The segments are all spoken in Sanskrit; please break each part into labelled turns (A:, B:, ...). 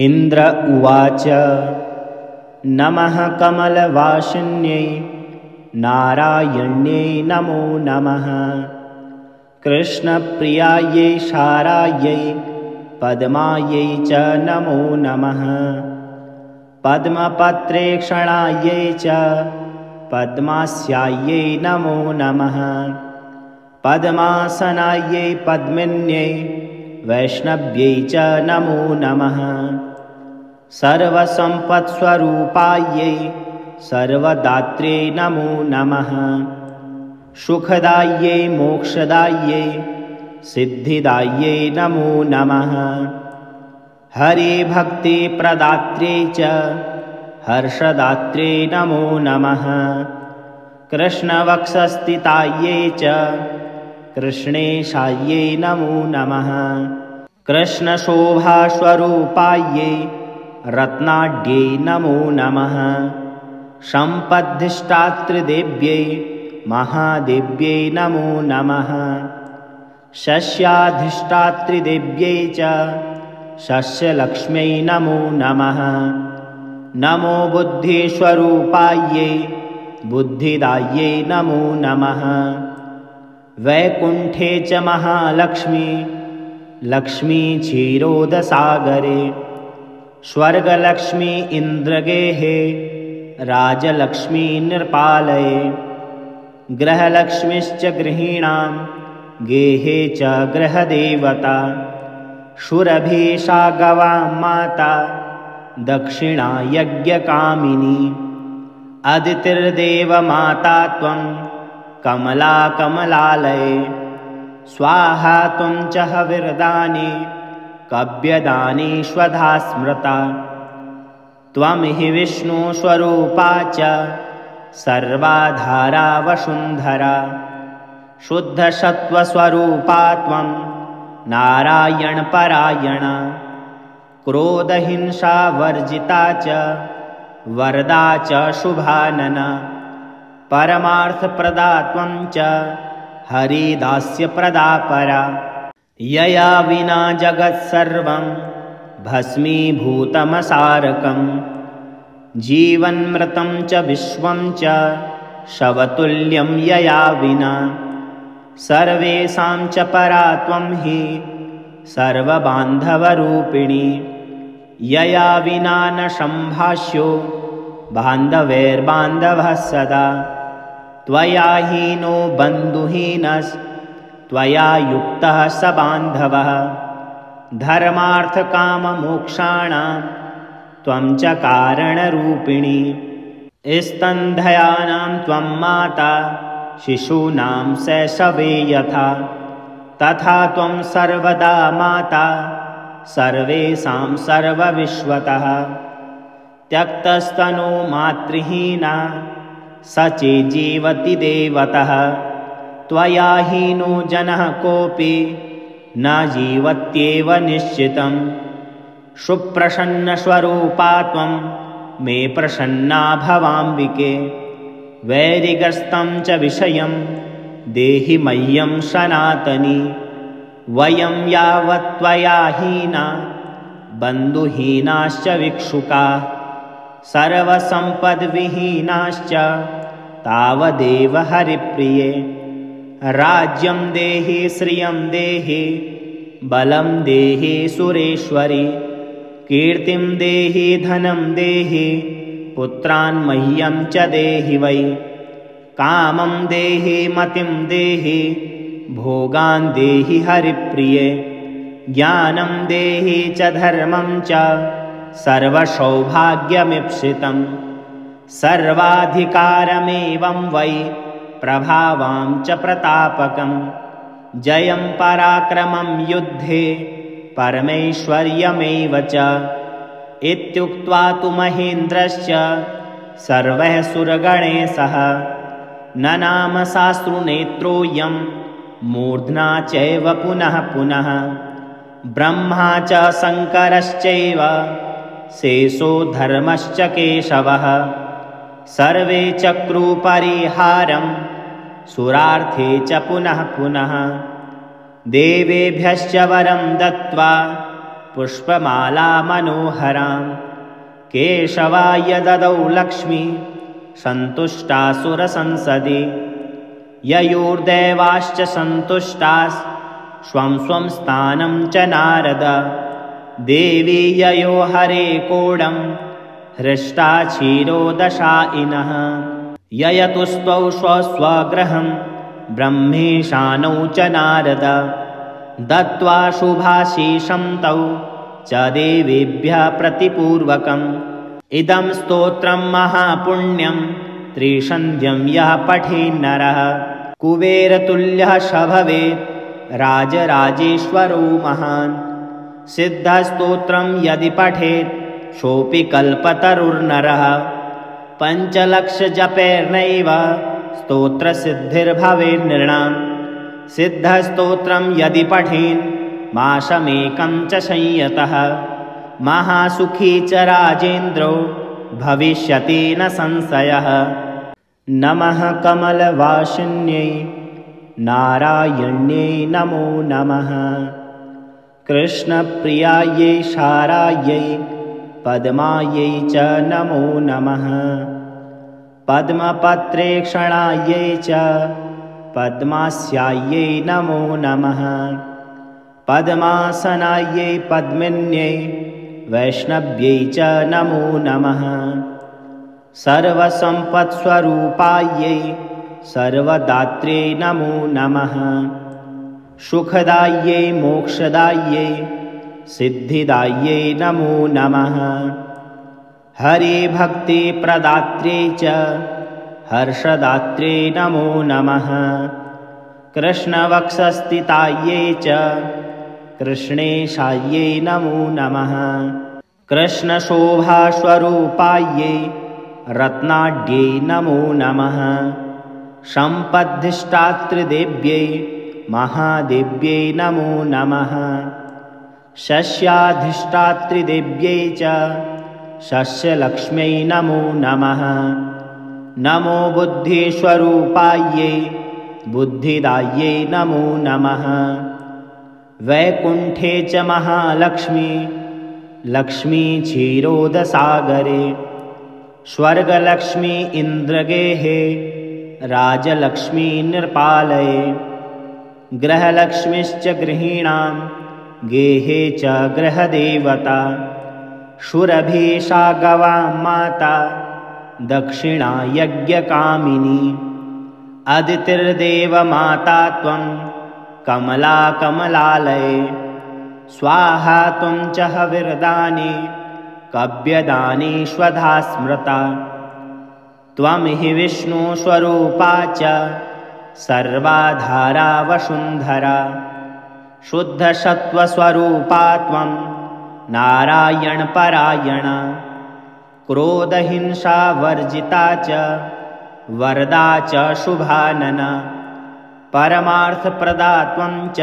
A: इन्द्र उवाच नमः कमलवासिन्यै नारायण्यै नमो नमः। कृष्णप्रियायै शारायै पद्मायै च नमो नमः। पद्मपत्रेक्षणायै च पद्मास्यायै नमो नमः। पद्मासनायै पद्मिन्यै वैष्णव्यै च नमो नमः। सर्वसम्पत्स्वरूपायै सर्वदात्र्यै नमो नमः। सुखदायै मोक्षदायै सिद्धिदायै नमो नमः। हरिभक्तिप्रदात्र्यै च हर्षदात्र्यै नमो नमः। कृष्णवक्षस्थितायै च कृष्णेशायै नमो नमः। कृष्णशोभास्वरूपायै रत्नाढ्यै नमो नमः। सम्पद्धिष्ठातृदेव्यै महादेव्यै नमो नमः। शस्याधिष्ठातृदेव्यै च शस्यलक्ष्म्यै नमो नमः। नमो बुद्धिस्वरूपायै बुद्धिदायै नमो नमः। वैकुण्ठे च महालक्ष्मी लक्ष्मी क्षीरोदसागरे। स्वर्गलक्ष्मी इन्द्रगेहे राजलक्ष्मी नृपालये। गृहलक्ष्मीश्च गृहीणां गेहे च गृहदेवता। सुरभिषा गवां माता दक्षिणा यज्ञकामिनी। अदितिर्देवमाता त्वं कमला कमलालये। स्वाहा त्वं च हविर्दानी कव्यदानी स्वधा स्मृता। त्वं हि विष्णुस्वरूपा च सर्वाधारा वसुन्धरा। शुद्धसत्त्वस्वरूपा त्वं नारायणपरायणा। क्रोधहिंसावर्जिता च वरदा च शुभानना। परमार्थप्रदा त्वं च हरिदास्यप्रदा परा। यया विना जगत्सर्वं भस्मीभूतमसारकम्। जीवन्मृतं च विश्वं च शवतुल्यं यया विना। सर्वेषां च परा त्वं हि सर्वबान्धवरूपिणी। यया विना न सम्भाष्यो बान्धवैर्बान्धवः सदा। त्वया हीनो बन्धुहीनस्त्वया युक्तः स बान्धवः। धर्मार्थकाममोक्षाणां त्वं च कारणरूपिणी। स्तनधयानां त्वं माता शिशूनां शैशवे यथा। तथा त्वं सर्वदा माता सर्वेषां सर्वविश्वतः। त्यक्तस्तनो मातृहीना स चेज्जीवति देवतः। त्वया हीनो जनः कोऽपि न जीवत्येव निश्चितम्। सुप्रसन्नस्वरूपा त्वं मे प्रसन्ना भवाम्बिके। वैरिगस्तं च विषयं देहि मह्यं सनातनी। वयं यावत् त्वया हीना बन्धुहीनाश्च भिक्षुकाः। सर्वसम्पद्विहीनाश्च तावदेव हरिप्रिये। राज्यं देहि श्रियं देहि बलं देहि सुरेश्वरि। कीर्तिं देहि धनं देहि पुत्रान् मह्यं च देहि वै। कामं देहि मतिं देहि भोगान् देहि हरिप्रिये। ज्ञानं देहि च धर्मं च सर्वसौभाग्यमीप्सितं। सर्वाधिकारमेवं वै प्रभावां च प्रतापकं। जयं पराक्रमं युद्धे परमैश्वर्यमेव च। इत्युक्त्वा तु महेन्द्रश्च सर्वः सुरगणैः ननाम साश्रुनेत्रोऽयं मूर्ध्ना चैव पुनः पुनः। ब्रह्मा च शङ्करश्चैव शेषो धर्मश्च केशवः। सर्वे चक्रुपरिहारं सुरार्थे च पुनः पुनः। देवेभ्यश्च वरं दत्त्वा पुष्पमाला मनोहरां केशवाय ददौ लक्ष्मी सन्तुष्टासुरसंसदि ययोर्देवाश्च सन्तुष्टास् स्वं स्वं स्थानं च नारद देवी ययो हरे कोडं हृष्टा क्षीरोदशायिनः ययतुस्त्वौ स्वस्वगृहं ब्रह्मेशानौ च नारद दत्त्वा शुभाशीषं तौ च देवेभ्यः प्रतिपूर्वकम् इदं स्तोत्रं महापुण्यं त्रिसन्ध्यं यः पठेन्नरः कुबेरतुल्यः स भवेत् राजराजेश्वरो महान् सिद्धस्तोत्रं यदि पठेत् सोऽपि कल्पतरुर्नरः पञ्चलक्षजपैर्नैव स्तोत्रसिद्धिर्भवेन्नृणाम् सिद्धस्तोत्रं यदि पठेन् मासमेकं च संयतः महासुखी च राजेन्द्रो भविष्यति न संशयः। नमः कमलवासिन्यै नारायण्यै नमो नमः कृष्णप्रियायै शारायै पद्मायै च नमो नमः पद्मपत्रेक्षणायै च पद्मास्यायै नमो नमः पद्मासनायै पद्मिन्यै वैष्णव्यै च नमो नमः सर्वसम्पत्स्वरूपायै सर्वदात्रे नमो नमः सुखदायै मोक्षदायै सिद्धिदायै नमो नमः हरे भक्तिप्रदात्रे च हर्षदात्रे नमो नमः कृष्णवक्षस्थितायै च कृष्णेशायै नमो नमः कृष्णशोभास्वरूपायै रत्नाढ्यै नमो नमः सम्पद्धिष्ठातृदेव्यै महादेव्यै नमो नमः शस्याधिष्ठातृदेव्यै च शस्यलक्ष्म्यै नमो नमः नमो बुद्धिस्वरूपायै बुद्धिदायै नमो नमः वैकुण्ठे च महालक्ष्मी लक्ष्मी क्षीरोदसागरे स्वर्गलक्ष्मी इन्द्रगेहे राजलक्ष्मी निर्पालये गृहलक्ष्मीश्च गृहीणां गेहे च गृहदेवता शुरभीषा गवां माता दक्षिणा यज्ञकामिनी अदितिर्देवमाता त्वं कमला कमलालये स्वाहा त्वं च हविर्दाने कव्यदाने स्वधा स्मृता त्वं हि विष्णुस्वरूपा च सर्वाधारा वसुन्धरा शुद्धसत्त्वस्वरूपा त्वं नारायणपरायणा क्रोधहिंसावर्जिता च वरदा च शुभानना परमार्थप्रदा त्वं च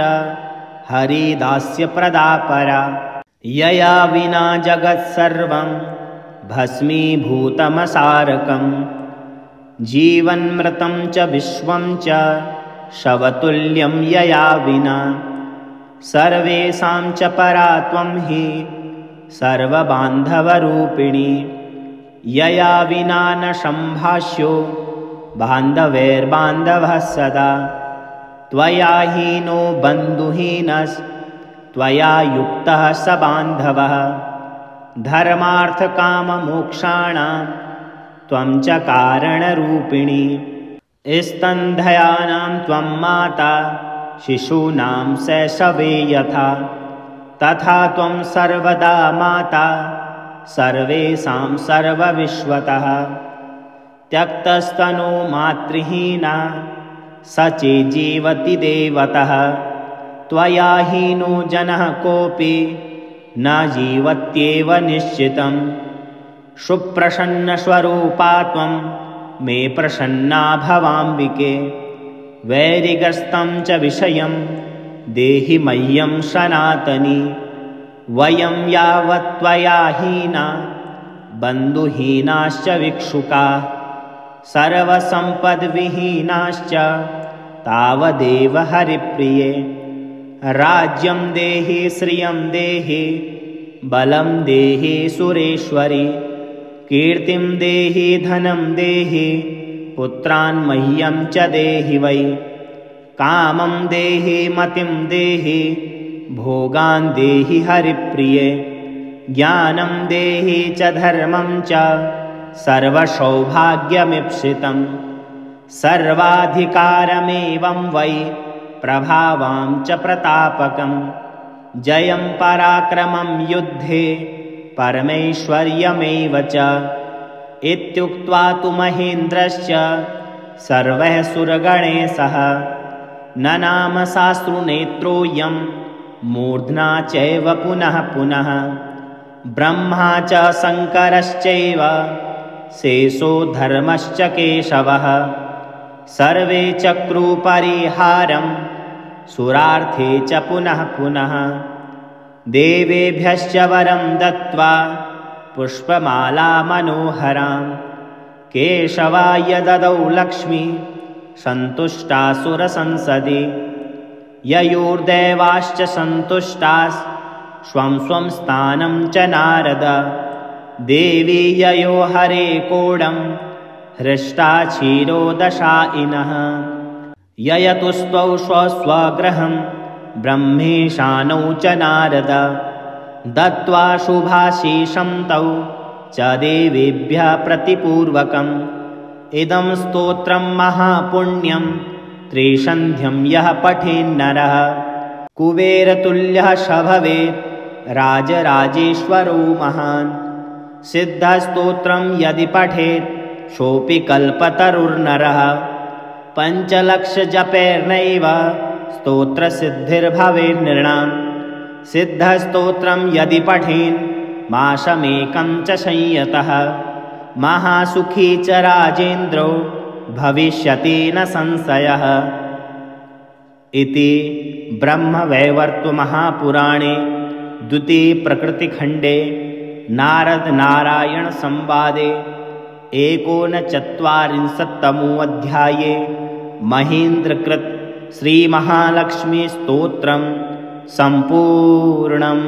A: हरिदास्यप्रदा परा यया विना जगत्सर्वं भस्मीभूतमसारकम् जीवन्मृतं च विश्वं च शवतुल्यं यया विना सर्वेषां च परा त्वं हि सर्वबान्धवरूपिणी यया विना न सम्भाष्यो बान्धवैर्बान्धवः सदा त्वया हीनो बन्धुहीनस्त्वया युक्तः स बान्धवः धर्मार्थकाममोक्षाणां त्वं च कारणरूपिणी स्तनधयानां त्वं माता शिशूनां शैशवे यथा तथा त्वं सर्वदा माता सर्वेषां सर्वविश्वतः त्यक्तस्तनो मातृहीना स चेज्जीवति देवतः त्वया हीनो जनः कोऽपि न जीवत्येव निश्चितम् सुप्रसन्नस्वरूपा त्वं मे प्रसन्ना भवाम्बिके वैरिगस्तं च विषयं देहि मह्यं सनातनी वयं यावत् त्वया हीना बन्धुहीनाश्च भिक्षुकाः सर्वसम्पद्विहीनाश्च तावदेव हरिप्रिये राज्यं देहि श्रियं देहि बलं देहि सुरेश्वरि, कीर्तिं देहि धनं देहि, पुत्रान् मह्यं च देहि वै। कामं देहि मतिं देहि, भोगान् देहि हरिप्रिये, ज्ञानं देहि च धर्मं च, सर्वसौभाग्यमीप्सितं। सर्वाधिकारमेवं वै प्रभावां च प्रतापकं, जयं पराक्रमं युद्धे परमैश्वर्यमेव च। इत्युक्त्वा तु महेन्द्रश्च सर्वैः सुरगणैः सह ननाम साश्रुनेत्रोऽयं मूर्ध्ना चैव पुनः पुनः। ब्रह्मा च शङ्करश्चैव शेषो धर्मश्च केशवः, सर्वे चक्रुपरिहारं सुरार्थे च पुनः पुनः। देवेभ्यश्च वरं दत्त्वा पुष्पमाला मनोहरां, केशवाय ददौ लक्ष्मी सन्तुष्टासुरसंसदि। ययोर्देवाश्च सन्तुष्टास् स्वं स्वं स्थानं च नारद, देवी ययो हरे कोडं हृष्टा क्षीरोदशायिनः। ययतुस्त्वौ स्वस्वगृहं ब्रह्मेशानौ च नारद, दत्त्वा शुभाशीषं तौ च देवेभ्यः प्रतिपूर्वकम्। इदं स्तोत्रं महापुण्यं त्रिसन्ध्यं यः पठेन्नरः, कुबेरतुल्यः स भवेत् राजराजेश्वरो महान्। सिद्धस्तोत्रं यदि पठेत् सोऽपि कल्पतरुर्नरः, पञ्चलक्षजपैर्नैव स्तोत्रसिद्धिर्भवेन्नृणाम्। सिद्धस्तोत्रं यदि पठेन् मासमेकं च संयतः, महासुखी च राजेन्द्रो भविष्यति न संशयः। इति ब्रह्मवैवर्तमहापुराणे द्वितीयप्रकृतिखण्डे नारदनारायणसंवादे 49तमोऽध्याये महेन्द्रकृत श्रीमहालक्ष्मीस्तोत्रं सम्पूर्णम्।